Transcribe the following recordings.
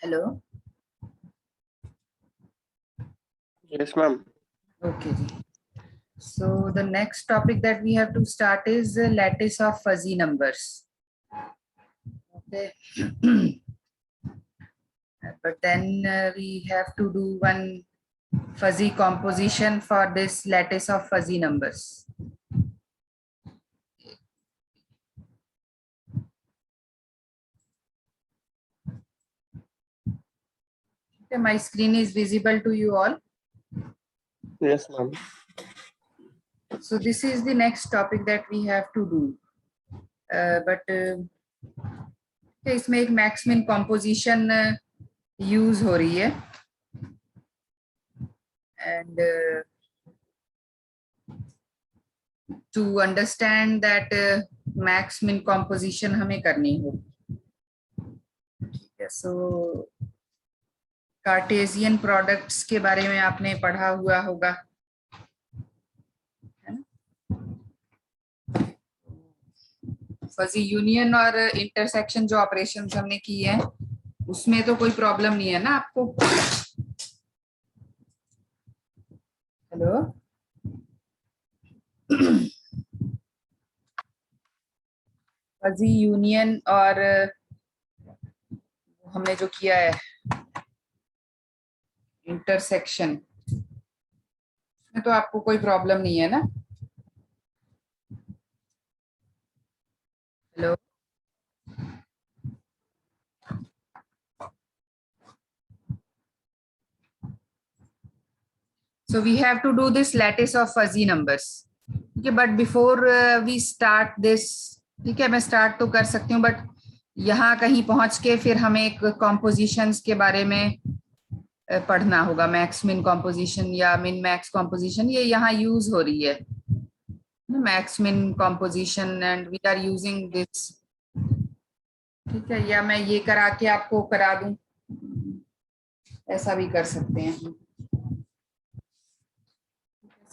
Hello. Yes, ma'am. Okay. So the next topic that we have to start is the lattice of fuzzy numbers. Okay. But then we have to do one fuzzy composition for this lattice of fuzzy numbers. Okay, my screen is visible to you all. Yes, ma'am. So this is the next topic that we have to do. इसमें एक maxmin composition use हो रही है and to understand that max min composition हमें करनी होगी. ठीक है. So कार्टेशियन प्रोडक्ट्स के बारे में आपने पढ़ा हुआ होगा, है ना? फजी यूनियन और इंटरसेक्शन जो ऑपरेशंस हमने किए हैं उसमें तो कोई प्रॉब्लम नहीं है ना आपको? हेलो. फजी यूनियन और हमने जो किया है इंटरसेक्शन में तो आपको कोई प्रॉब्लम नहीं है ना? Hello. So we have to do this lattice of fuzzy numbers. Okay, but before we start this, ठीक है, मैं स्टार्ट तो कर सकती हूँ, बट यहाँ कहीं पहुंच के फिर हमें एक कॉम्पोजिशंस के बारे में पढ़ना होगा. मैक्स मिन कॉम्पोजिशन या मिन मैक्स कॉम्पोजिशन ये यहाँ यूज हो रही है, max min composition, and we are using this. ठीक है, या मैं ये करा के आपको करा दूं, ऐसा भी कर सकते हैं.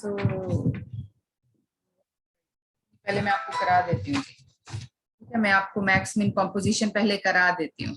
So, पहले मैं आपको करा देती हूँ. ठीक है, मैं आपको मैक्स मिन कॉम्पोजिशन पहले करा देती हूँ.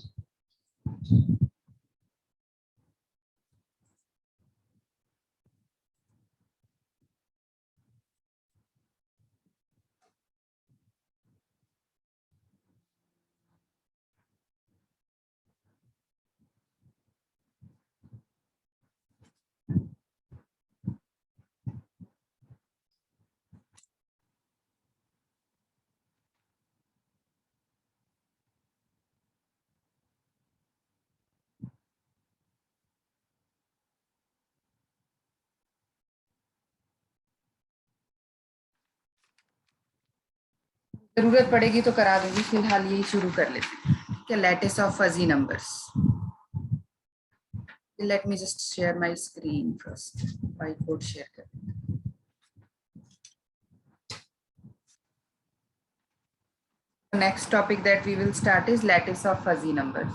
जरूरत पड़ेगी तो करा दूंगी, फिलहाल यही शुरू कर लेते हैं. Lattice of fuzzy numbers. Let me just share my screen first. White board share कर. Next topic that we will start is lattice of fuzzy numbers.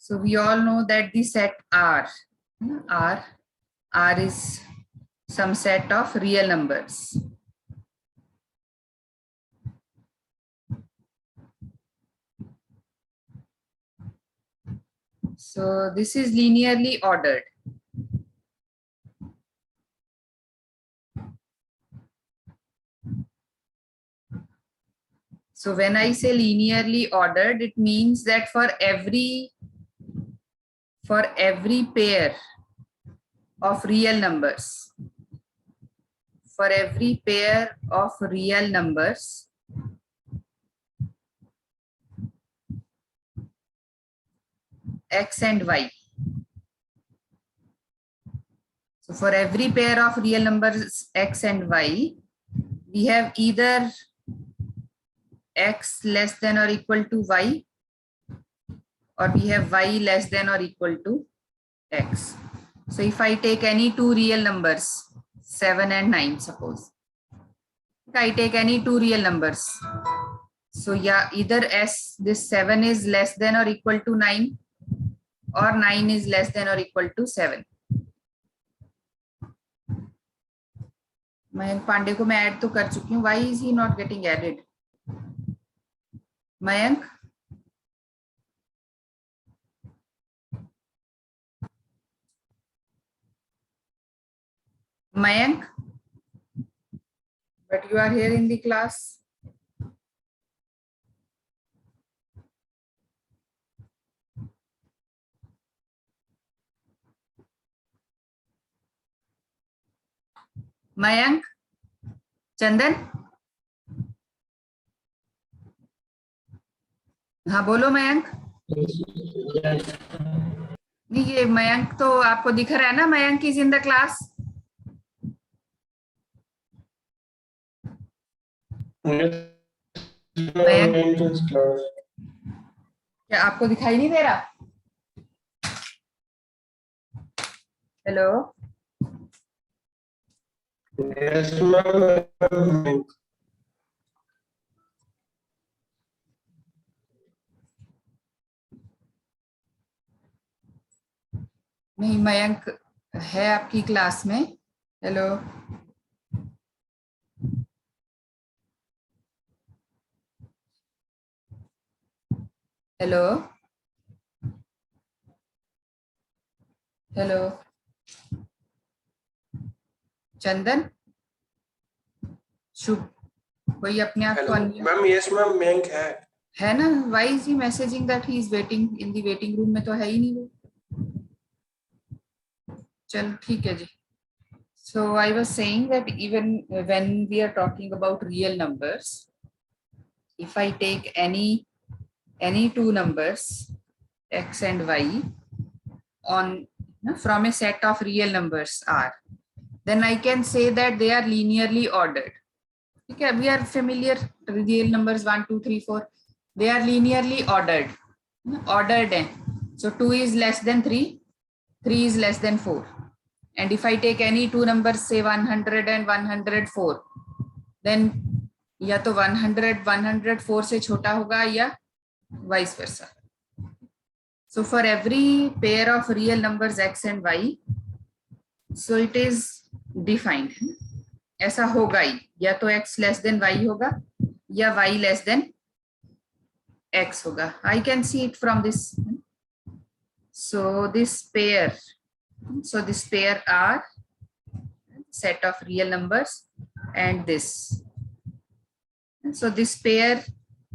So we all know that the set R is some set of real numbers. So this is linearly ordered. So when I say linearly ordered, it means that for every pair of real numbers, X and Y. So for every pair of real numbers X and Y, we have either X less than or equal to Y, or we have Y less than or equal to X. So if I take any two real numbers, 7 and 9, suppose, I take any two real numbers. So yeah, either S, this 7 is less than or equal to 9, or 9 is less than or equal to 7. Mayank Pandey को मैं add तो कर चुकी हूँ. Why is he not getting added? Mayank, Mayank, but you are here in the class. Mayank, चंदन, हाँ बोलो मयंक. नहीं, ये मयंक तो आपको दिख रहा है ना, Mayank is in the class. Mayank, क्या आपको दिखाई नहीं दे रहा? हेलो. Yes, ma'am. नहीं, मयंक है आपकी क्लास में. हेलो. हेलो. हेलो. चंदन, शुभ, कोई अपने आप को Hello, ma'am. Yes, ma'am. Mayank है ना. Why is he messaging that he is waiting in the waiting room? में तो है ही नहीं वो. चल ठीक है जी. So I was saying that even when we are talking about real numbers, if I take any two numbers x and y on from a set of real numbers R, then I can say that they are linearly ordered. Okay, we are familiar, real numbers 1 2 3 4, they are linearly ordered. Ordered hai. So 2 is less than 3, 3 is less than 4. And if I take any two numbers, say 100 and 104, then या तो 100 104 से छोटा होगा या vice versa. So for every pair of real numbers x and y, so it is defined. ऐसा होगा ही, या तो x less than y होगा या y less than x होगा. I can see it from this. So this pair, so this pair are set of real numbers and this. So this pair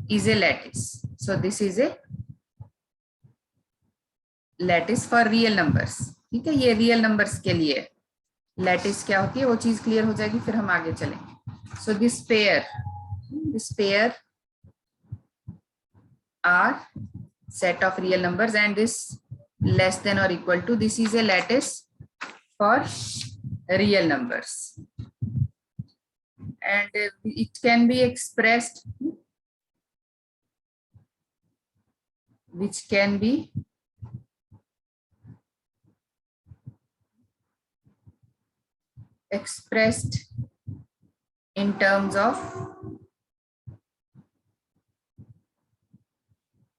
is a lattice. So this is a lattice for real numbers. ठीक है, ये real numbers के लिए lattice क्या होती है वो चीज क्लियर हो जाएगी, फिर हम आगे चलेंगे. So this pair are set of real numbers and this less than or equal to, this is a lattice for real numbers. And it can be expressed, which can be expressed in terms of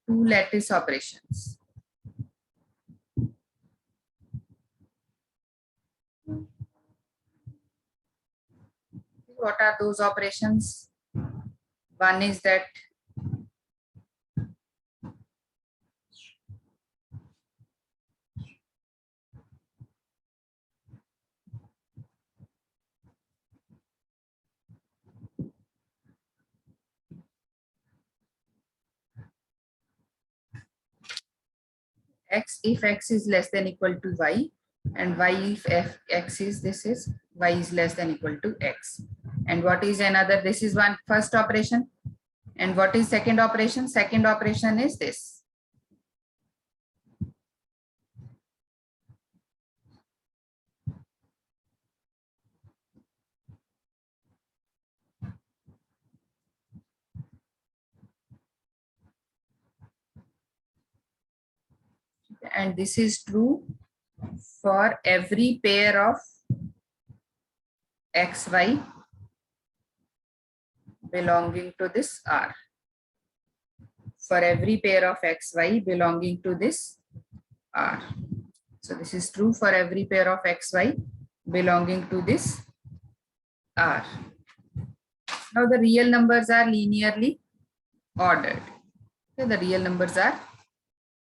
two lattice operations. What are those operations? One is that x, if x is less than equal to y, and y if x is, this is y is less than equal to x. And what is another? This is one first operation. And what is second operation? Second operation is this. And this is true for every pair of xy belonging to this R. For every pair of xy belonging to this R. So this is true for every pair of xy belonging to this R. Now the real numbers are linearly ordered. Okay, the real numbers are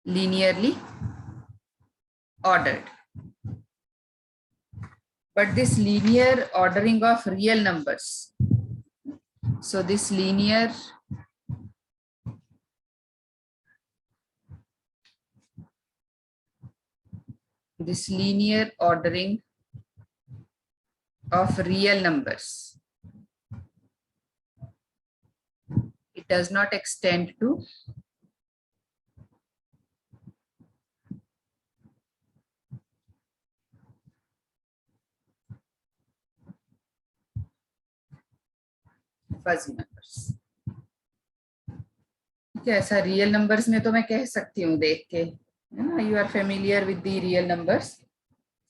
linearly ordered. But this linear ordering of real numbers, so this linear ordering of real numbers, it does not extend to fuzzy numbers. ठीक है, ऐसा real numbers में तो मैं कह सकती हूँ देख के, है ना, you are familiar with the real numbers,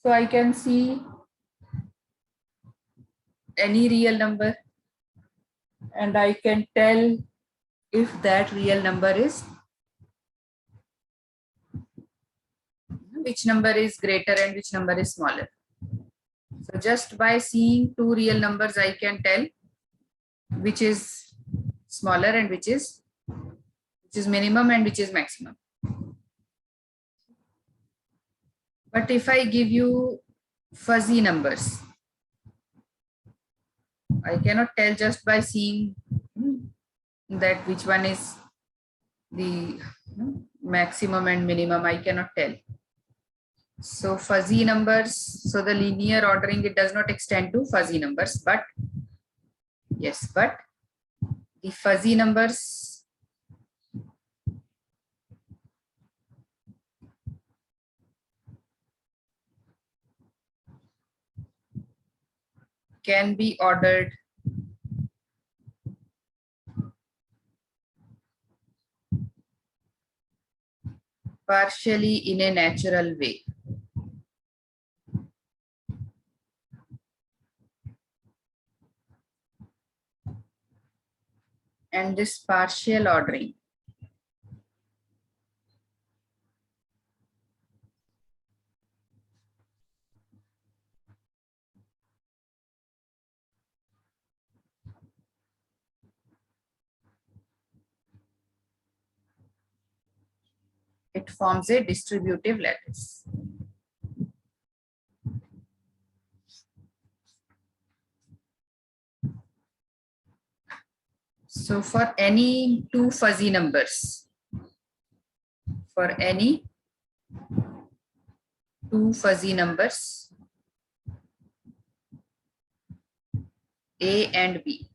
so I can see any real number and I can tell if that real number is, which number is greater and which number is smaller. So just by seeing two real numbers, I can tell which is smaller and which is minimum and which is maximum. But if I give you fuzzy numbers, I cannot tell just by seeing that which one is the maximum and minimum. I cannot tell. So fuzzy numbers, so the linear ordering, it does not extend to fuzzy numbers, but yes, but the fuzzy numbers can be ordered partially in a natural way. And this partial ordering it forms a distributive lattice. So for any two fuzzy numbers, for any two fuzzy numbers, A and B,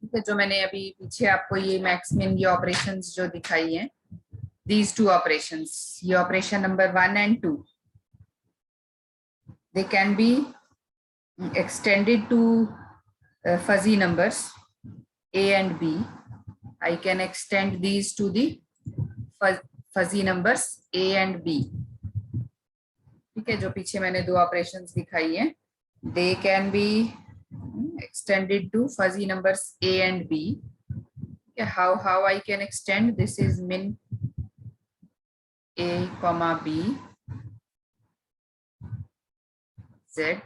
ठीक है, जो मैंने अभी पीछे आपको ये max min ये operations जो दिखाई हैं, these two operations, ये operation number 1 and 2, they can be extended to fuzzy numbers A and B. I can extend these to the fuzzy numbers A and B. ठीक है, जो पीछे मैंने दो ऑपरेशंस दिखाई हैं, they can be extended to fuzzy numbers A and B. Okay, how I can extend? This is min A comma B Z.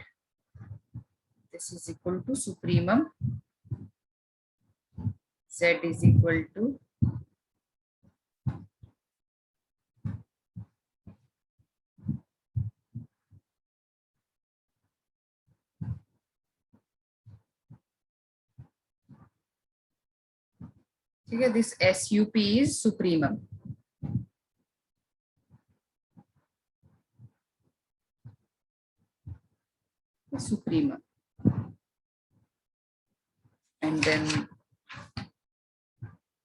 This is equal to supremum Z is equal to ठीक है, this SUP is supremum. Supremum. And then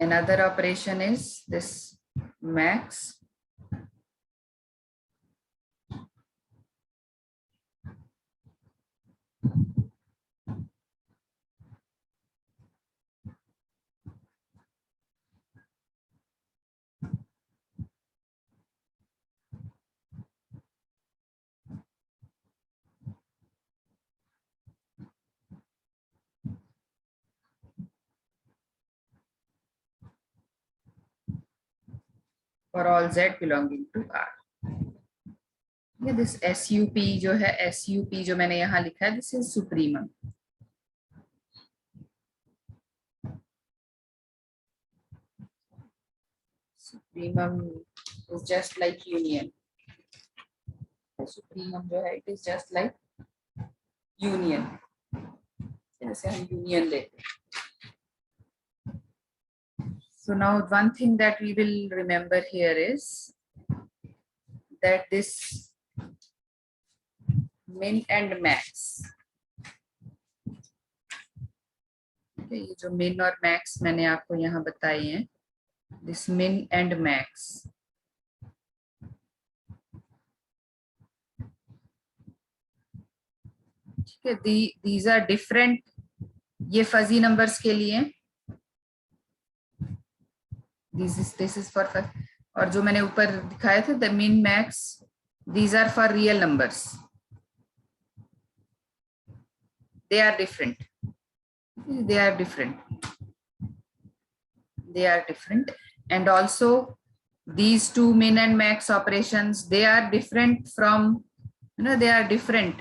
another operation is this max for all z belonging to R. ये this SUP जो है, SUP जो मैंने यहाँ लिखा है, this is supremum. Supremum is just like union. Supremum जो है, it is just like union. जैसे हम union लेते हैं. So now one thing that we will remember here is that this min and max. Okay, ये जो min और max मैंने आपको यहाँ बताई हैं, this min and max. ठीक है, these are different. ये fuzzy numbers के लिए. This is for और जो मैंने ऊपर दिखाए थे the min max, these are for real numbers. They are different. They are different. They are different. And also these two min and max operations, they are different from, they are different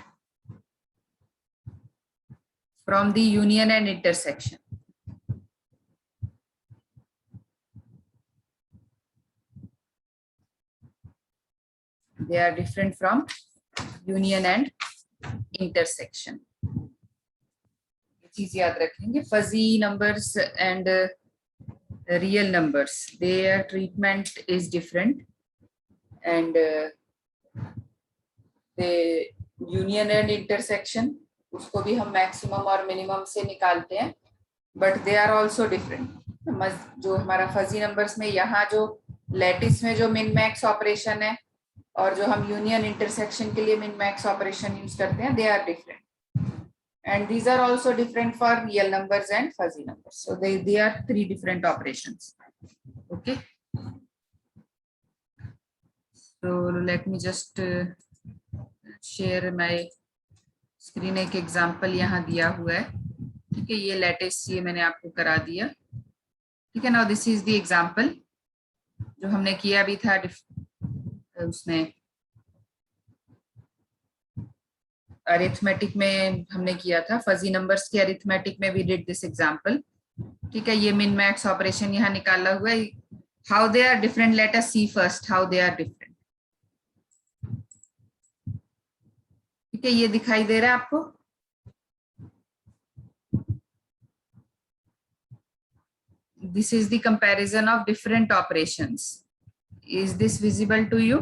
from the union and intersection. They are different from union and intersection. चीज याद रखेंगे, fuzzy numbers and real numbers, their treatment is different, and the union and intersection, उसको भी हम maximum और minimum से निकालते हैं, but they are also different. जो हमारा fuzzy numbers में यहाँ जो lattice में जो min max operation है और जो हम union intersection के लिए min max operation use करते हैं, they are different. And these are also different for real numbers and fuzzy numbers. So they are three different operations. Okay. So let me just share my screen. एक example यहाँ दिया हुआ है. ठीक है, ये lattice ये मैंने आपको करा दिया. ठीक है, now this is the example जो हमने किया भी था उसमें अरिथमेटिक में हमने किया था, फजी नंबर्स के अरिथमेटिक में भी डिड दिस एग्जांपल. ठीक है, ये मिन मैक्स ऑपरेशन यहाँ निकाला हुआ है. How they are different, let us see first how they are different. ठीक है, ये दिखाई दे रहा है आपको. This is the comparison of different operations. Is this visible to you?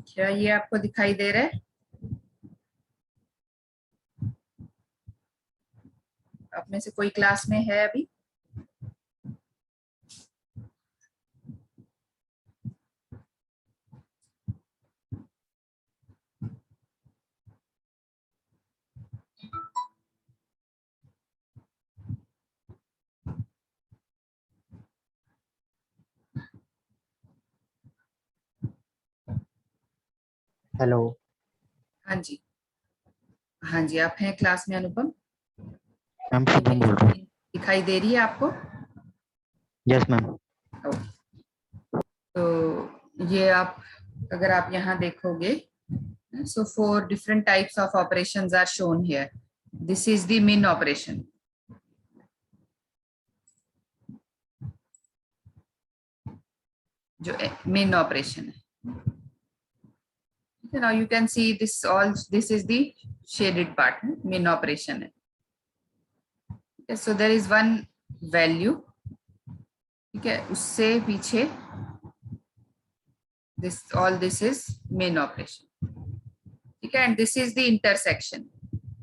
क्या ये आपको दिखाई दे रहा है? आप में से कोई क्लास में है अभी? हेलो. हाँ जी, हाँ जी, आप हैं क्लास में अनुपम? मैम शुभम बोल रहा हूँ. दिखाई दे रही है आपको? Yes ma'am. तो ये आप अगर आप यहाँ देखोगे, so 4 different types of operations are shown here. This is the min operation. जो min operation है. Now you can see this all. This is the shaded part. Min operation है. Okay, so there is one value. ठीक है, उससे पीछे this all this is min operation. ठीक है, and this is the intersection.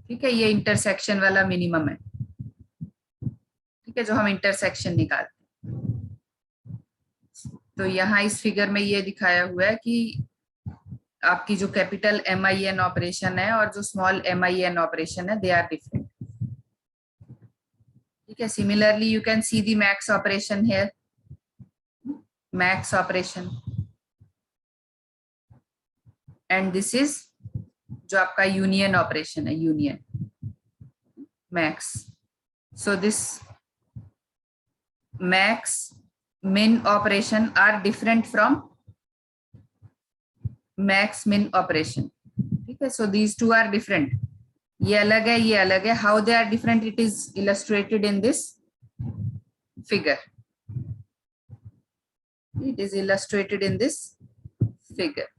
ठीक है, ये intersection वाला minimum है. ठीक है, जो हम intersection निकालते हैं. तो यहाँ इस फिगर में ये दिखाया हुआ है कि आपकी जो कैपिटल MIN ऑपरेशन है और जो स्मॉल MIN ऑपरेशन है, दे आर डिफरेंट. ठीक है, similarly you can see the max operation here. Max operation, and this is जो आपका यूनियन ऑपरेशन है, union max. So this max min operation are different from max min operation. ठीक है, so these two are different. ये अलग है, ये अलग है. How they are different, it is illustrated in this figure. It is illustrated in this figure.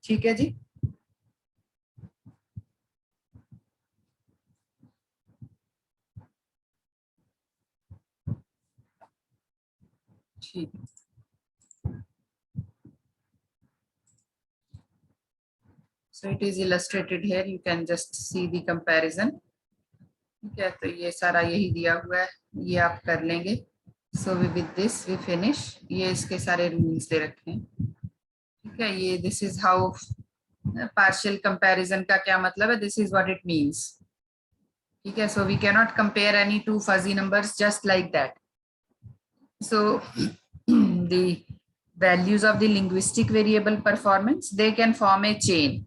ठीक है जी. ठीक. So it is illustrated here. You can just see the comparison. ठीक है, तो ये सारा यही दिया हुआ है, ये आप कर लेंगे. So with this we finish. ये इसके सारे रूल्स दे रखे हैं. ठीक है, ये this is how partial comparison का क्या मतलब है, this is what it means. ठीक है, so we cannot compare any two fuzzy numbers just like that. So the values of the linguistic variable performance, they can form a chain.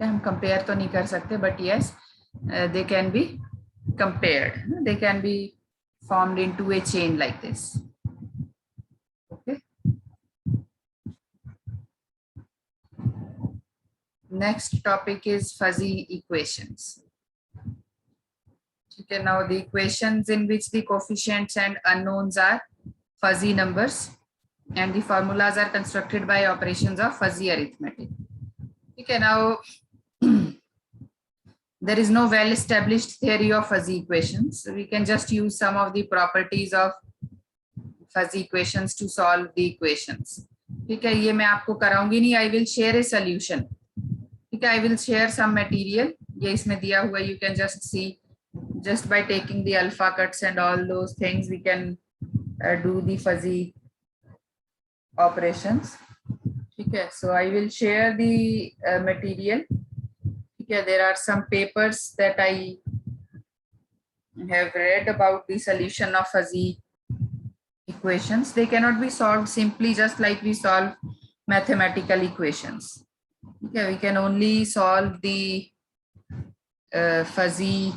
हम compare तो नहीं कर सकते, but yes, they can be compared. They can be formed into a chain like this. Okay. Next topic is fuzzy equations. Okay, now the equations in which the coefficients and unknowns are fuzzy numbers and the formulas are constructed by operations of fuzzy arithmetic. Okay, now there is no well-established theory of fuzzy equations. So we can just use some of the properties of fuzzy equations to solve the equations. ठीक है, ये मैं आपको कराऊंगी नहीं. I will share a solution. ठीक है, I will share some material. ये इसमें दिया हुआ, you can just see. Just by taking the alpha cuts and all those things, we can do the fuzzy operations. Okay, so I will share the material. Okay, there are some papers that I have read about the solution of fuzzy equations. They cannot be solved simply just like we solve mathematical equations. Okay, we can only solve the fuzzy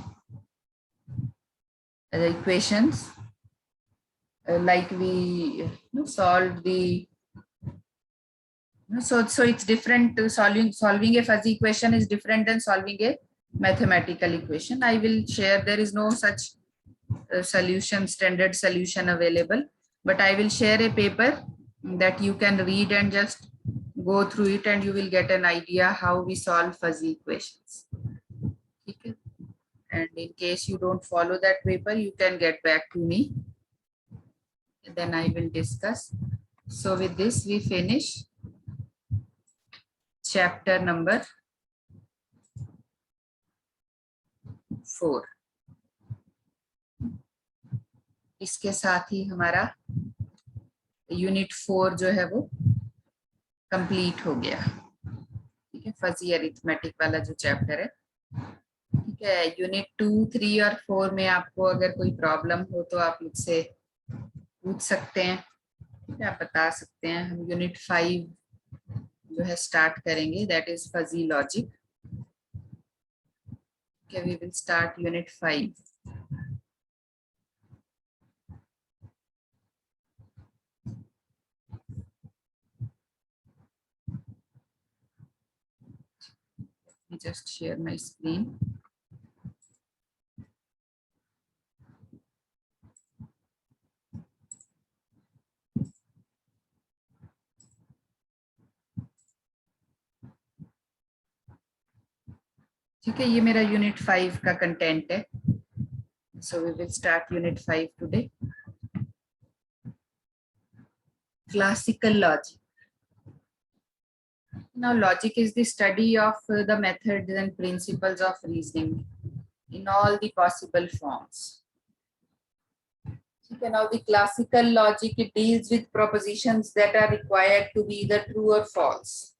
equations like we solved the. So it's different. To solving a fuzzy equation is different than solving a mathematical equation. I will share. There is no such solution, standard solution available, but I will share a paper that you can read and just go through it, and you will get an idea how we solve fuzzy equations. Okay. And in case you don't follow that paper, you can get back to me. Then I will discuss. So with this, we finish chapter number 4. इसके साथ ही हमारा unit 4 जो है वो complete हो गया. ठीक है, फजी अरिथमेटिक वाला जो चैप्टर है. ठीक है, यूनिट 2, 3 और 4 में आपको अगर कोई प्रॉब्लम हो तो आप मुझसे पूछ सकते हैं. ठीक है, आप बता सकते हैं. हम यूनिट 5 जो है स्टार्ट करेंगे, that is fuzzy logic. Okay, we will start unit 5. Let me just share my screen. ठीक है, ये मेरा यूनिट 5 का कंटेंट है. So we will start unit 5 today. Classical logic. Now logic is the study of the methods and principles of reasoning in all the possible forms. Okay, now the classical logic, it deals with propositions that are required to be either true or false.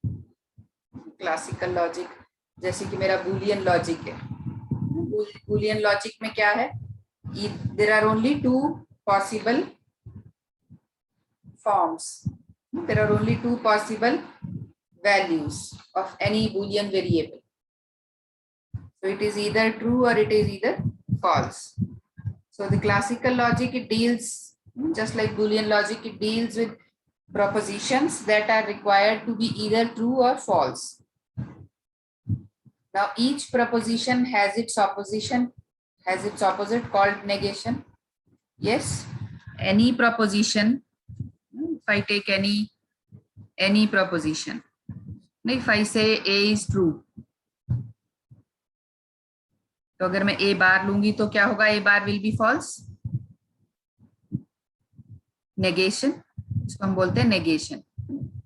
Classical logic जैसे कि मेरा Boolean logic है। Boolean logic में क्या है, there are only two possible forms. There are only two possible values of any Boolean variable. So it is either true or it is either false. So the classical logic, it deals, just like Boolean logic, it deals with propositions that are required to be either true or false. Now each proposition has its opposite called negation. Yes, any proposition, if I take any proposition, if I say A is true, तो अगर मैं A बार लूंगी तो क्या होगा, A bar will be false, negation, इसको हम बोलते हैं negation,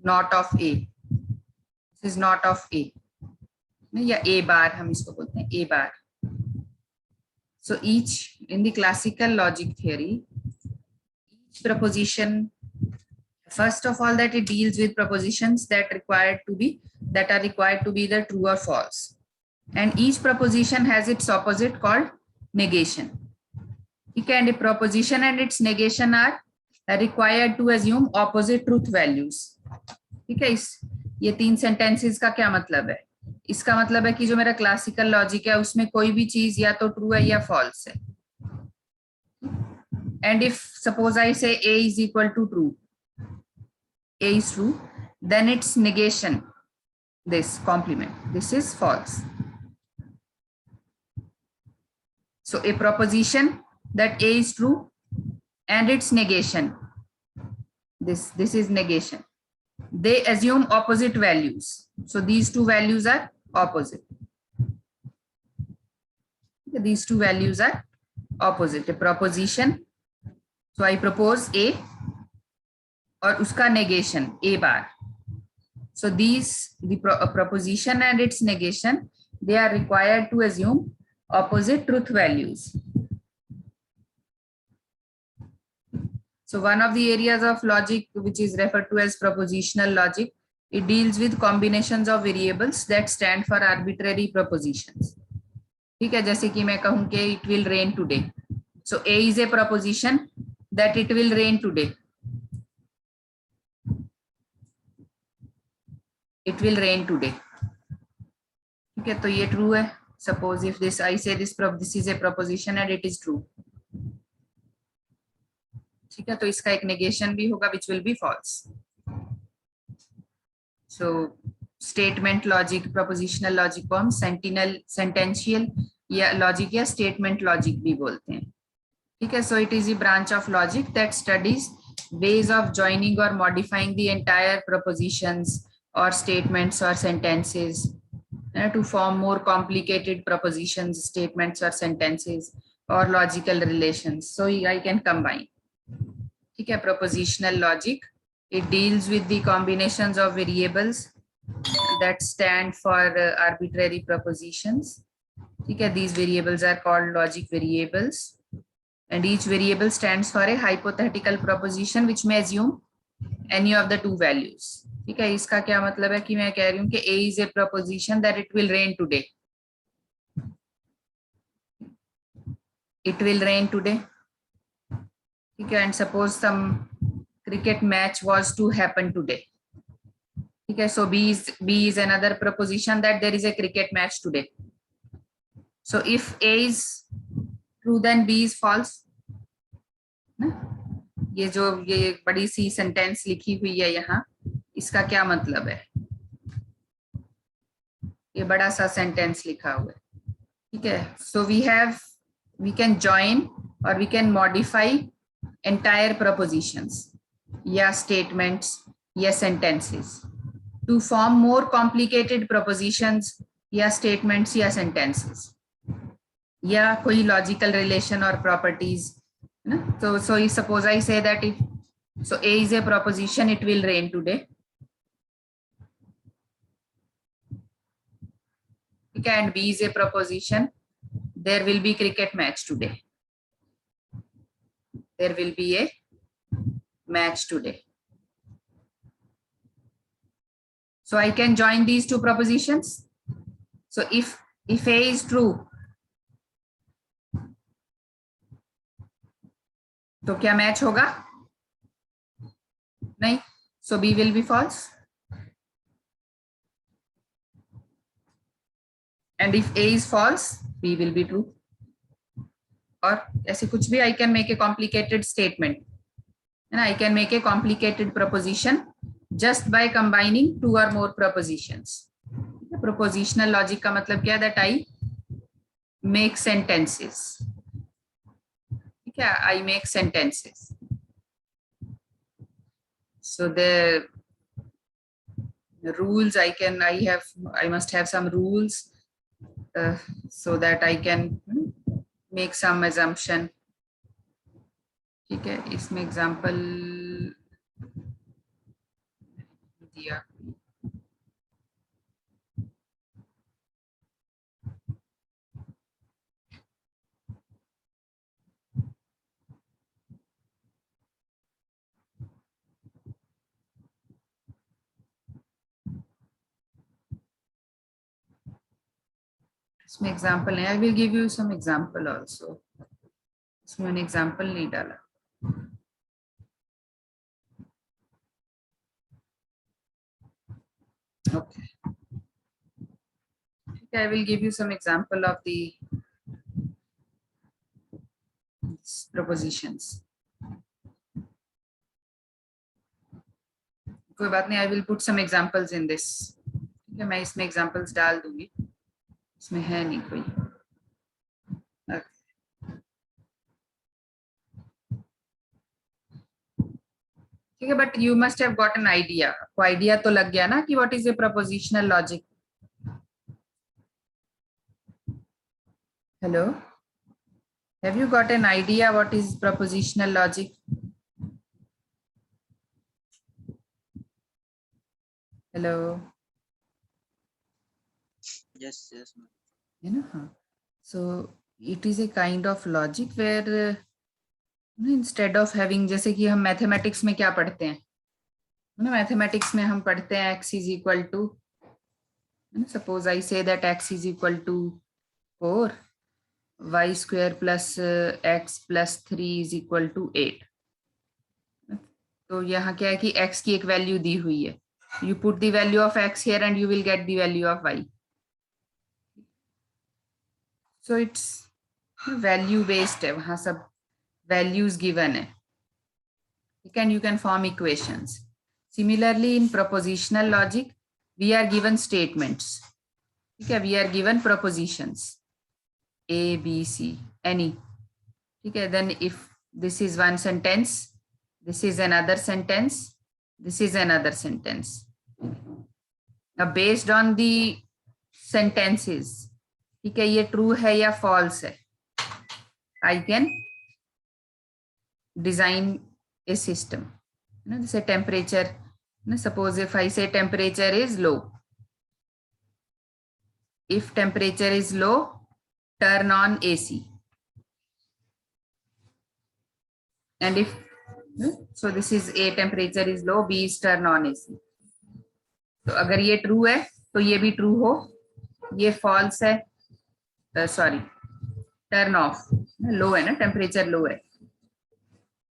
not of A, this is not of A, या A बार हम इसको बोलते हैं A bar. So each, in the classical logic theory, each proposition, first of all, that it deals with propositions that are required to be either true or false, and each proposition has its opposite called negation. Okay, and a proposition and its negation are required to assume opposite truth values. ठीक है, ये 3 sentences का क्या मतलब है, इसका मतलब है कि जो मेरा क्लासिकल लॉजिक है उसमें कोई भी चीज या तो ट्रू है या फॉल्स है. एंड इफ सपोज आई से A is equal to true, A is true, then its negation, this complement, this is false. So a proposition that A is true and its negation, this is negation, they assume opposite values. So these two values are opposite. These two values are opposite. A proposition, so I propose A और उसका negation A bar. So these, the proposition and its negation, they are required to assume opposite truth values. So one of the areas of logic which is referred to as propositional logic, it deals with combinations of variables that stand for arbitrary propositions. ठीक है, जैसे कि मैं कहूं कि it will rain today. So A is a proposition that it will rain today. It will rain today. ठीक है, तो ये true है. Suppose if this, I say this is a proposition and it is true. ठीक है, तो इसका एक negation भी होगा which will be false. So statement logic, propositional logic को हम sentential या logic या statement logic भी बोलते हैं. ठीक है, so it is a branch of logic that studies ways of joining or modifying the entire propositions or statements or sentences to form more complicated propositions, statements or sentences or logical relations. So I can combine. ठीक है, propositional logic, it deals with the combinations of variables that stand for arbitrary propositions. ठीक है, these variables are called logic variables, and each variable stands for a hypothetical proposition which may assume any of the two values. ठीक है, इसका क्या मतलब है कि मैं कह रही हूँ कि A is a proposition that it will rain today. It will rain today. ठीक है, and suppose some cricket match was to happen today. ठीक है, so B is another proposition that there is a cricket match today. So if A is true, then B is false. ये जो ये बड़ी सी sentence लिखी हुई है यहाँ, इसका क्या मतलब है, ये बड़ा सा सेंटेंस लिखा हुआ है. ठीक है, so we can join or we can modify entire propositions या statements या sentences to form more complicated propositions या statements या sentences या कोई logical relation or properties. So suppose I say that if so A is a proposition, it will rain today. Okay, and B is a proposition, there will be cricket match today. There will be a match today. So I can join these two propositions. So if A is true, तो क्या match होगा? नहीं. So B will be false. And if A is false, B will be true. और ऐसे कुछ भी I can make a complicated statement. And I can make a complicated proposition just by combining two or more propositions. Propositional logic का मतलब क्या है? That I make sentences. ठीक है, I make sentences. So the rules I must have some rules so that I can make some assumption. ठीक है, इसमें example दिया. इसमें एग्जाम्पल है. I will give you some example also. इसमें मैंने एग्जाम्पल नहीं डाला. Okay. I will give you some example of the propositions. कोई बात नहीं. I will put some examples in this. ठीक है, मैं इसमें examples डाल दूंगी. इसमें है नहीं कोई. ठीक है, but you must have got an idea. आपको idea तो लग गया ना कि what is a propositional logic. Hello, have you got an idea what is propositional logic? Hello. Yes, ma'am. You know, so it is a kind of logic where instead of having, जैसे कि हम mathematics में क्या पढ़ते हैं ना, mathematics में हम पढ़ते हैं x is equal to, suppose I say that x is equal to 4, y square plus x plus 3 is equal to 8. तो यहाँ क्या है कि x की एक वैल्यू दी हुई है. You put the value of x here and you will get the value of y. So it's value based है, वहाँ सब values given है. You can form equations. Similarly, in propositional logic, we are given statements. Okay, we are given propositions A, B, C, any. Okay, then if this is one sentence, this is another sentence, this is another sentence. Now, based on the sentences, ठीक है, ये true है या false है, I can design a system. Say temperature. Suppose if I say temperature is low. If temperature is low, turn on AC. And if so, this is A, temperature is low, B is turn on AC. तो अगर ये true है तो ये भी true हो, ये false है, सॉरी टर्न ऑफ, लो है ना, टेम्परेचर लो है.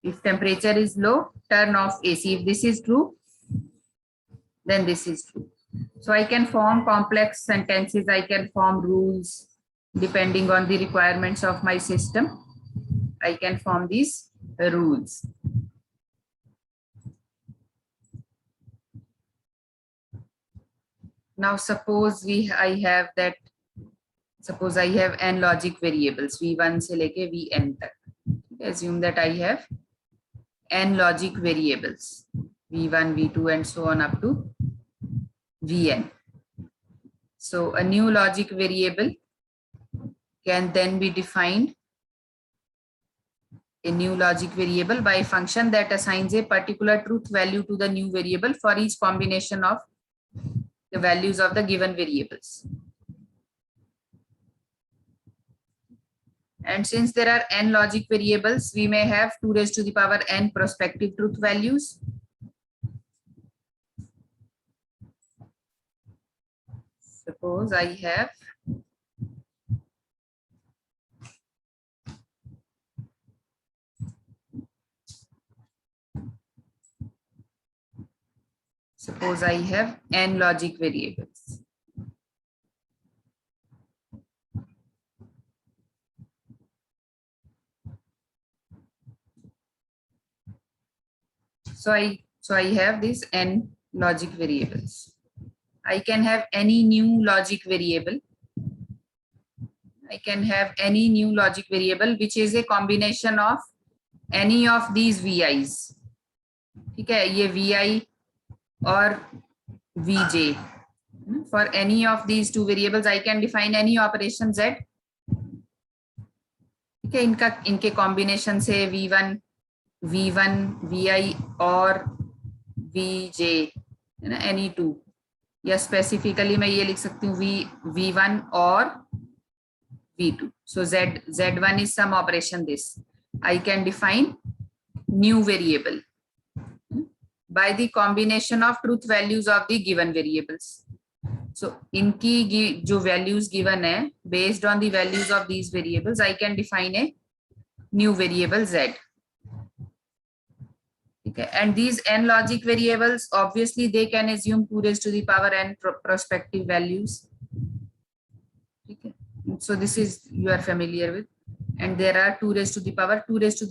If temperature is low, turn off AC. If this is true, then this is true. So I can form complex sentences, I can form rules depending on the requirements of my system. I can form these rules. Now suppose I have n logic variables, v1 से लेके vn तक. Assume that I have n logic variables, v1, v2 and so on up to vn. So a new logic variable can then be defined, a new logic variable by a function that assigns a particular truth value to the new variable for each combination of the values of the given variables. And since there are n logic variables, we may have 2 raised to the power n prospective truth values. Suppose I have suppose I have n logic variables. So I have these n logic variables. I can have any new logic variable. I can have any new logic variable which is a combination of any of these VIs. ठीक है, ये VI और VJ. For any of these two variables, I can define any operation Z. ठीक है, इनके combination से V1, VI और VJ, है ना, any two. या specifically मैं ये लिख सकती हूँ V1 और V2. So Z1 is some operation this. I can define new variable by the combination of truth values of the given variables. So इनकी जो values given है, based on the values of these variables, I can define a new variable Z. Okay, and these n logic variables, obviously they can assume 2 raised to the power n prospective values. Okay, so this is you are familiar with, and there are 2 raised to the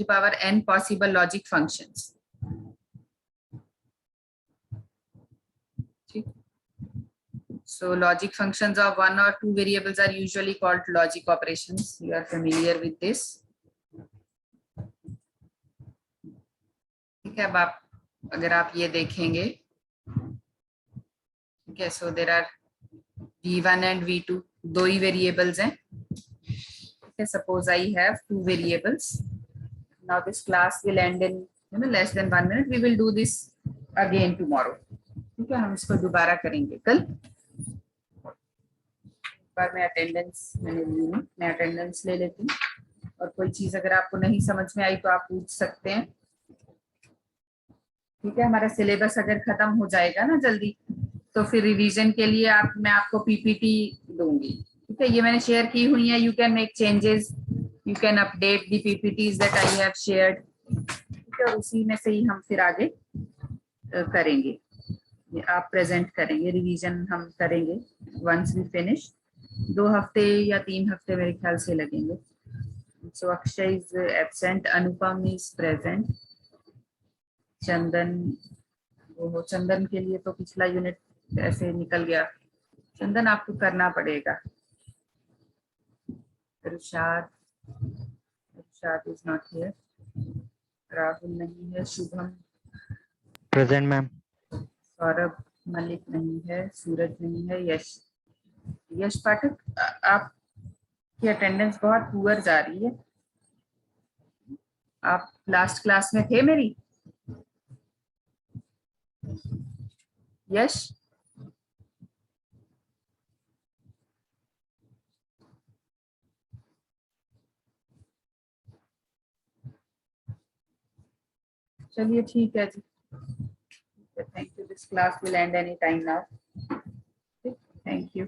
power n possible logic functions. Okay. So logic functions of 1 or 2 variables are usually called logic operations. You are familiar with this. ठीक है, अब आप अगर आप ये देखेंगे, ठीक है, so there are V1 and V2, दो ही variables हैं. Okay, suppose I have 2 variables. Now this class will end in less than 1 minute. We will do this again tomorrow. ठीक है, हम इसको दोबारा करेंगे कल. बार मैं अटेंडेंस मैंने ली नहीं, मैं अटेंडेंस ले लेती हूँ, और कोई चीज अगर आपको नहीं समझ में आई तो आप पूछ सकते हैं. ठीक है, हमारा सिलेबस अगर खत्म हो जाएगा ना जल्दी, तो फिर रिवीजन के लिए मैं आपको पीपीटी दूंगी. ठीक है, ये मैंने शेयर की हुई है. You can make changes, you can update the PPTs that I have shared. ठीक है, और उसी में से ही हम फिर आगे करेंगे. आप प्रेजेंट करेंगे, रिवीजन हम करेंगे वंस वी फिनिश. 2 हफ्ते या 3 हफ्ते मेरे ख्याल से लगेंगे. So Akshay is absent, Anupam is present, Chandan के लिए तो पिछला यूनिट ऐसे निकल गया. चंदन आपको करना पड़ेगा. Rushad is not here, Rahul नहीं है, शुभम प्रेजेंट मैम, सौरभ मलिक नहीं है, सूरज नहीं है, यश पाठक. आपकी अटेंडेंस बहुत पुअर जा रही है. आप लास्ट क्लास में थे मेरी? यश, चलिए ठीक है जी. Thank you. This class will end any time now. Thank you.